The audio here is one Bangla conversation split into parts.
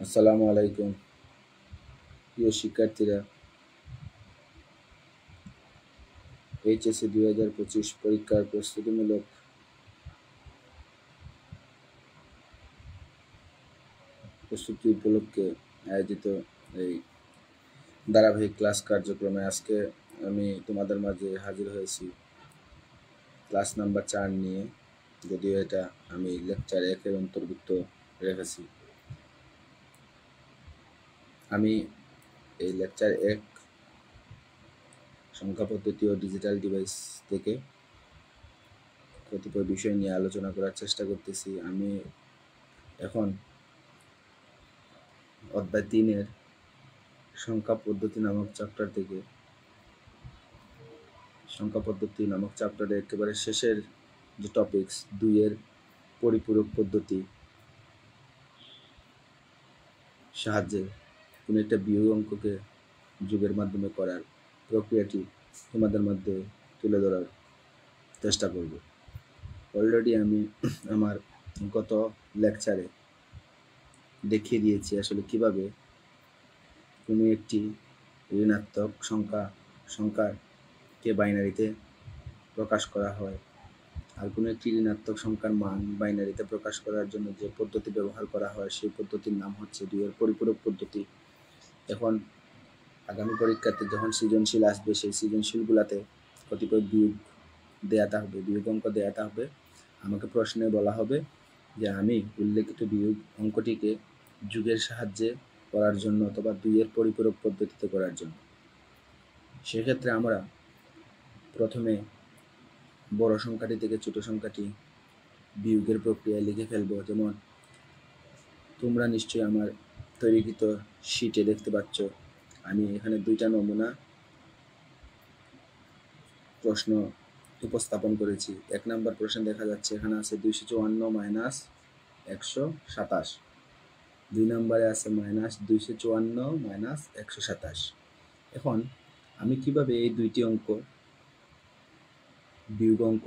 আসসালামু আলাইকুম প্রিয় শিক্ষার্থীরা। এইচএসসি 2025 পরীক্ষার প্রস্তুতিমূলক প্রস্তুতি উপলক্ষে আয়োজিত এই ধারাবাহিক ক্লাস কার্যক্রমে আজকে আমি তোমাদের মাঝে হাজির হয়েছি ক্লাস নাম্বার 4 নিয়ে। যদিও এটা আমি লেকচার 1-এর অন্তর্ভুক্ত রেখেছি। আমি এই লেকচার 1 সংখ্যা পদ্ধতি ও ডিজিটাল ডিভাইস থেকে কতিপয় বিষয় নিয়ে আলোচনা করার চেষ্টা করতেছি। আমি এখন অধ্যায় 3-এর সংখ্যা পদ্ধতি নামক চ্যাপ্টার থেকে সংখ্যা পদ্ধতি নামক চ্যাপ্টারের একেবারে শেষের যে টপিকস 2-এর পরিপূরক পদ্ধতি সাহায্যে কোনো একটা বিয়োগ অঙ্ককে যোগের মাধ্যমে করার প্রক্রিয়াটি তোমাদের মধ্যে তুলে ধরার চেষ্টা করব। অলরেডি আমি আমার গত লেকচারে দেখিয়ে দিয়েছি আসলে কিভাবে কোনো একটি ঋণাত্মক সংখ্যাকে বাইনারিতে প্রকাশ করা হয়। আর কোনো একটি ঋণাত্মক সংখ্যার মান বাইনারিতে প্রকাশ করার জন্য যে পদ্ধতি ব্যবহার করা হয় সেই পদ্ধতির নাম হচ্ছে 2-এর পরিপূরক পদ্ধতি। এখন আগামী পরীক্ষাতে যখন সৃজনশীল আসবে সেই সৃজনশীলগুলোতে কতিপয় বিয়োগ দেয়া থাকবে, বিয়োগ অঙ্ক দেয়া থাকবে। আমাকে প্রশ্নে বলা হবে যে আমি উল্লেখিত বিয়োগ অঙ্কটিকে যোগের সাহায্যে করার জন্য অথবা 2-এর পরিপূরক পদ্ধতিতে করার জন্য। সেক্ষেত্রে আমরা প্রথমে বড় সংখ্যাটি থেকে ছোট সংখ্যাটি বিয়োগের প্রক্রিয়ায় লিখে ফেলব। যেমন তোমরা নিশ্চয়ই আমার তৈরিকৃত শিটে দেখতে পাচ্ছ আমি এখানে 2টা নমুনা প্রশ্ন উপস্থাপন করেছি। 1 নম্বর প্রশ্ন দেখা যাচ্ছে এখানে আছে 254 মাইনাস 127। 2 নম্বরে আছে মাইনাস 254 মাইনাস 127। এখন আমি কিভাবে এই দুইটি অঙ্ক বিয়োগ অঙ্ক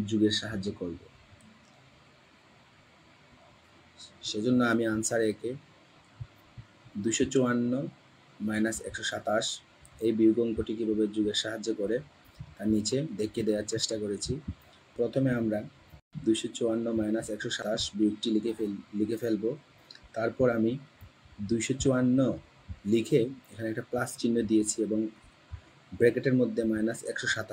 যোগের সাহায্যে করব, সেজন্য আমি আনসার একে 254 মাইনাস 127 এই বিয়োগ অঙ্কটি কীভাবে যোগের সাহায্যে করে তার নিচে দেখিয়ে দেওয়ার চেষ্টা করেছি। প্রথমে আমরা 254 মাইনাস 127 বিয়োগটি লিখে ফেলব। তারপর আমি 254 লিখে এখানে একটা প্লাস চিহ্ন দিয়েছি এবং ব্র্যাকেটের মধ্যে মাইনাস 127